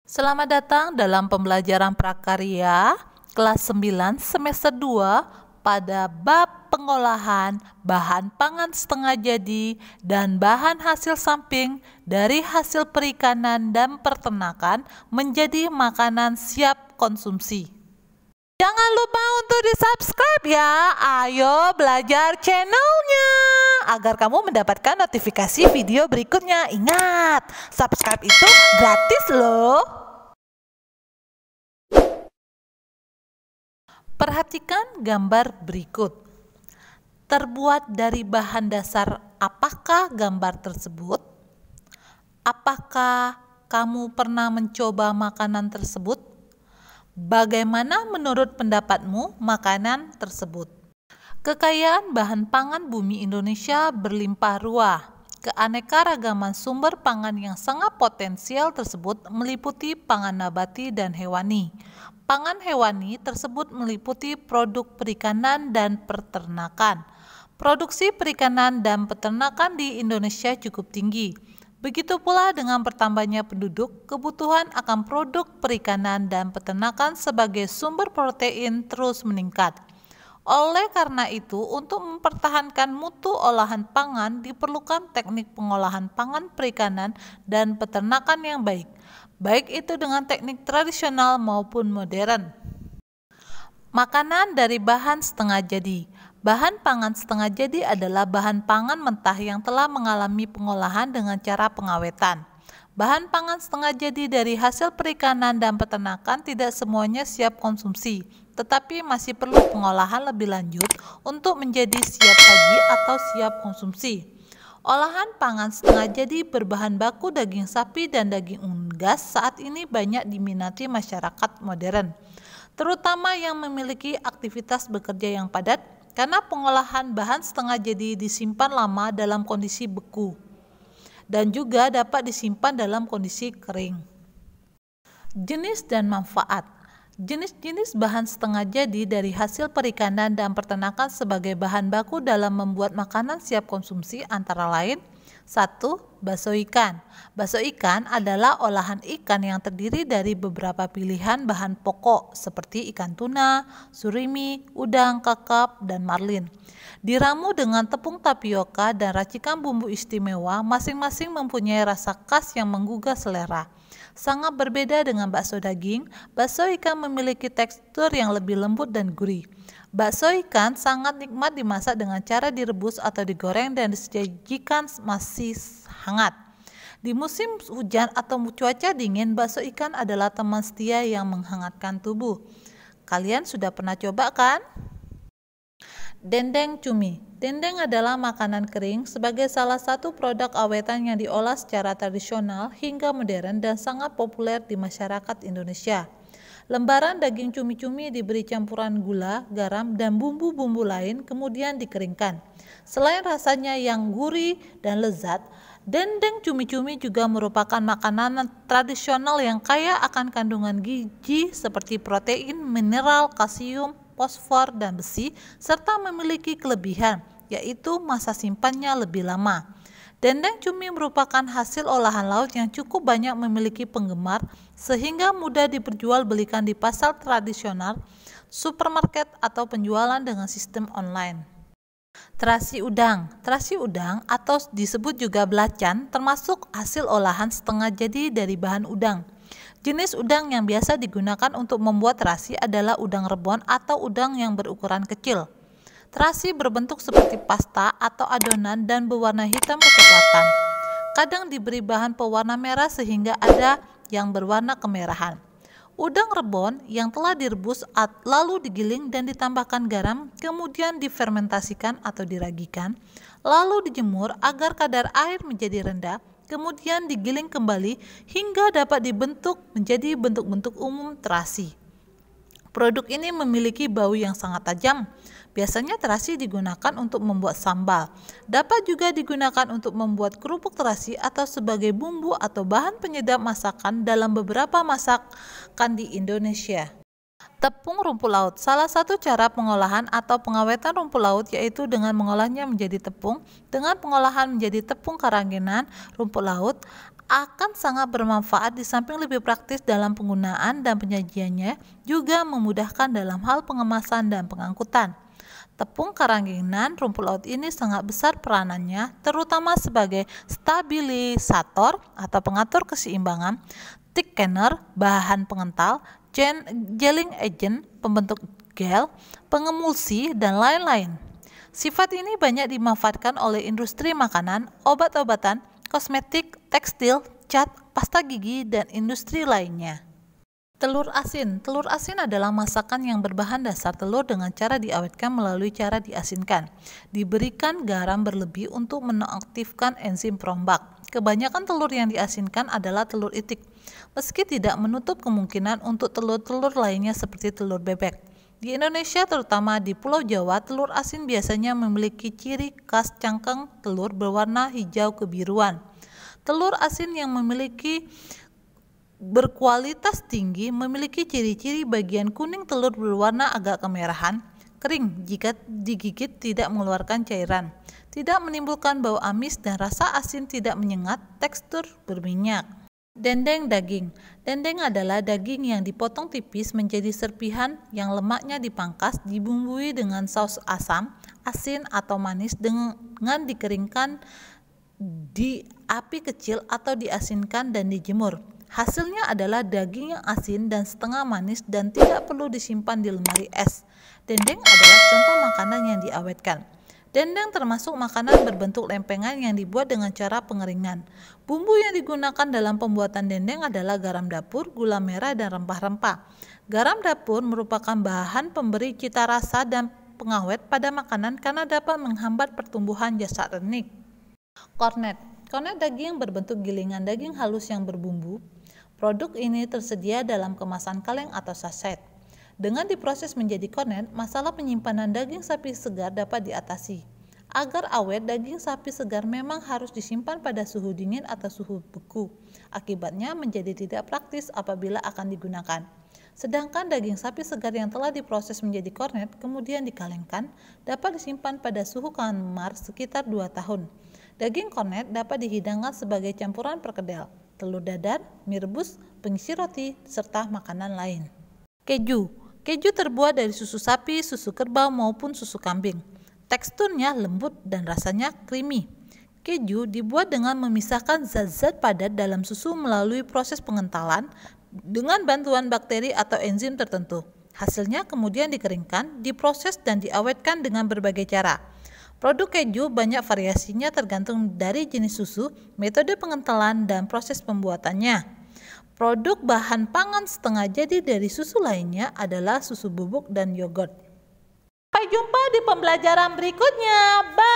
Selamat datang dalam pembelajaran prakarya kelas 9 semester 2 pada bab pengolahan bahan pangan setengah jadi dan bahan hasil samping dari hasil perikanan dan peternakan menjadi makanan siap konsumsi. Jangan lupa untuk di-subscribe ya. Ayo belajar channelnya agar kamu mendapatkan notifikasi video berikutnya. Ingat, subscribe itu gratis loh. Perhatikan gambar berikut. Terbuat dari bahan dasar apakah gambar tersebut? Apakah kamu pernah mencoba makanan tersebut? Bagaimana menurut pendapatmu makanan tersebut? Kekayaan bahan pangan bumi Indonesia berlimpah ruah. Keanekaragaman sumber pangan yang sangat potensial tersebut meliputi pangan nabati dan hewani. Pangan hewani tersebut meliputi produk perikanan dan peternakan. Produksi perikanan dan peternakan di Indonesia cukup tinggi. Begitu pula dengan bertambahnya penduduk, kebutuhan akan produk perikanan dan peternakan sebagai sumber protein terus meningkat. Oleh karena itu, untuk mempertahankan mutu olahan pangan diperlukan teknik pengolahan pangan perikanan dan peternakan yang baik, baik itu dengan teknik tradisional maupun modern. Makanan dari bahan setengah jadi. Bahan pangan setengah jadi adalah bahan pangan mentah yang telah mengalami pengolahan dengan cara pengawetan. Bahan pangan setengah jadi dari hasil perikanan dan peternakan tidak semuanya siap konsumsi, tetapi masih perlu pengolahan lebih lanjut untuk menjadi siap saji atau siap konsumsi. Olahan pangan setengah jadi berbahan baku daging sapi dan daging unggas saat ini banyak diminati masyarakat modern, terutama yang memiliki aktivitas bekerja yang padat, karena pengolahan bahan setengah jadi disimpan lama dalam kondisi beku dan juga dapat disimpan dalam kondisi kering. Jenis dan manfaat. Jenis-jenis bahan setengah jadi dari hasil perikanan dan peternakan sebagai bahan baku dalam membuat makanan siap konsumsi antara lain: 1. Bakso ikan. Bakso ikan adalah olahan ikan yang terdiri dari beberapa pilihan bahan pokok seperti ikan tuna, surimi, udang, kakap, dan marlin. Diramu dengan tepung tapioka dan racikan bumbu istimewa, masing-masing mempunyai rasa khas yang menggugah selera. Sangat berbeda dengan bakso daging, bakso ikan memiliki tekstur yang lebih lembut dan gurih. Bakso ikan sangat nikmat dimasak dengan cara direbus atau digoreng dan disajikan masih hangat. Di musim hujan atau cuaca dingin, bakso ikan adalah teman setia yang menghangatkan tubuh. Kalian sudah pernah coba kan? Dendeng cumi. Dendeng adalah makanan kering sebagai salah satu produk awetan yang diolah secara tradisional hingga modern dan sangat populer di masyarakat Indonesia. Lembaran daging cumi-cumi diberi campuran gula, garam, dan bumbu-bumbu lain kemudian dikeringkan. Selain rasanya yang gurih dan lezat, dendeng cumi-cumi juga merupakan makanan tradisional yang kaya akan kandungan gizi seperti protein, mineral, kalsium, fosfor, dan besi, serta memiliki kelebihan, yaitu masa simpannya lebih lama. Dendeng cumi merupakan hasil olahan laut yang cukup banyak memiliki penggemar, sehingga mudah diperjualbelikan di pasar tradisional, supermarket, atau penjualan dengan sistem online. Terasi udang. Terasi udang atau disebut juga belacan termasuk hasil olahan setengah jadi dari bahan udang. Jenis udang yang biasa digunakan untuk membuat terasi adalah udang rebon atau udang yang berukuran kecil. Terasi berbentuk seperti pasta atau adonan dan berwarna hitam kecoklatan. Kadang diberi bahan pewarna merah sehingga ada yang berwarna kemerahan. Udang rebon yang telah direbus lalu digiling dan ditambahkan garam, kemudian difermentasikan atau diragikan, lalu dijemur agar kadar air menjadi rendah, kemudian digiling kembali hingga dapat dibentuk menjadi bentuk-bentuk umum terasi. Produk ini memiliki bau yang sangat tajam. Biasanya terasi digunakan untuk membuat sambal. Dapat juga digunakan untuk membuat kerupuk terasi atau sebagai bumbu atau bahan penyedap masakan dalam beberapa masakan di Indonesia. Tepung rumput laut. Salah satu cara pengolahan atau pengawetan rumput laut yaitu dengan mengolahnya menjadi tepung. Dengan pengolahan menjadi tepung keraginan rumput laut akan sangat bermanfaat di samping lebih praktis dalam penggunaan dan penyajiannya, juga memudahkan dalam hal pengemasan dan pengangkutan. Tepung keraginan rumput laut ini sangat besar peranannya, terutama sebagai stabilisator atau pengatur keseimbangan, thickener, bahan pengental, gelling agent, pembentuk gel, pengemulsi, dan lain-lain. Sifat ini banyak dimanfaatkan oleh industri makanan, obat-obatan, kosmetik, tekstil, cat, pasta gigi, dan industri lainnya. Telur asin. Telur asin adalah masakan yang berbahan dasar telur dengan cara diawetkan melalui cara diasinkan. Diberikan garam berlebih untuk menonaktifkan enzim perombak. Kebanyakan telur yang diasinkan adalah telur itik, meski tidak menutup kemungkinan untuk telur-telur lainnya seperti telur bebek. Di Indonesia, terutama di Pulau Jawa, telur asin biasanya memiliki ciri khas cangkang telur berwarna hijau kebiruan. Telur asin yang memiliki berkualitas tinggi memiliki ciri-ciri bagian kuning telur berwarna agak kemerahan, kering jika digigit, tidak mengeluarkan cairan, tidak menimbulkan bau amis, dan rasa asin tidak menyengat, tekstur berminyak. Dendeng daging. Dendeng adalah daging yang dipotong tipis menjadi serpihan yang lemaknya dipangkas, dibumbui dengan saus asam, asin, atau manis dengan dikeringkan di api kecil atau diasinkan dan dijemur. Hasilnya adalah daging yang asin dan setengah manis dan tidak perlu disimpan di lemari es. Dendeng adalah contoh makanan yang diawetkan. Dendeng termasuk makanan berbentuk lempengan yang dibuat dengan cara pengeringan. Bumbu yang digunakan dalam pembuatan dendeng adalah garam dapur, gula merah, dan rempah-rempah. Garam dapur merupakan bahan pemberi cita rasa dan pengawet pada makanan karena dapat menghambat pertumbuhan jasad renik. Kornet. Kornet daging berbentuk gilingan daging halus yang berbumbu. Produk ini tersedia dalam kemasan kaleng atau saset. Dengan diproses menjadi kornet, masalah penyimpanan daging sapi segar dapat diatasi. Agar awet, daging sapi segar memang harus disimpan pada suhu dingin atau suhu beku. Akibatnya menjadi tidak praktis apabila akan digunakan. Sedangkan daging sapi segar yang telah diproses menjadi kornet kemudian dikalengkan dapat disimpan pada suhu kamar sekitar 2 tahun. Daging kornet dapat dihidangkan sebagai campuran perkedel, telur dadar, mie rebus, pengisi roti, serta makanan lain. Keju. Keju terbuat dari susu sapi, susu kerbau, maupun susu kambing. Teksturnya lembut dan rasanya creamy. Keju dibuat dengan memisahkan zat-zat padat dalam susu melalui proses pengentalan dengan bantuan bakteri atau enzim tertentu. Hasilnya kemudian dikeringkan, diproses, dan diawetkan dengan berbagai cara. Produk keju banyak variasinya tergantung dari jenis susu, metode pengentalan, dan proses pembuatannya. Produk bahan pangan setengah jadi dari susu lainnya adalah susu bubuk dan yogurt. Sampai jumpa di pembelajaran berikutnya. Bye!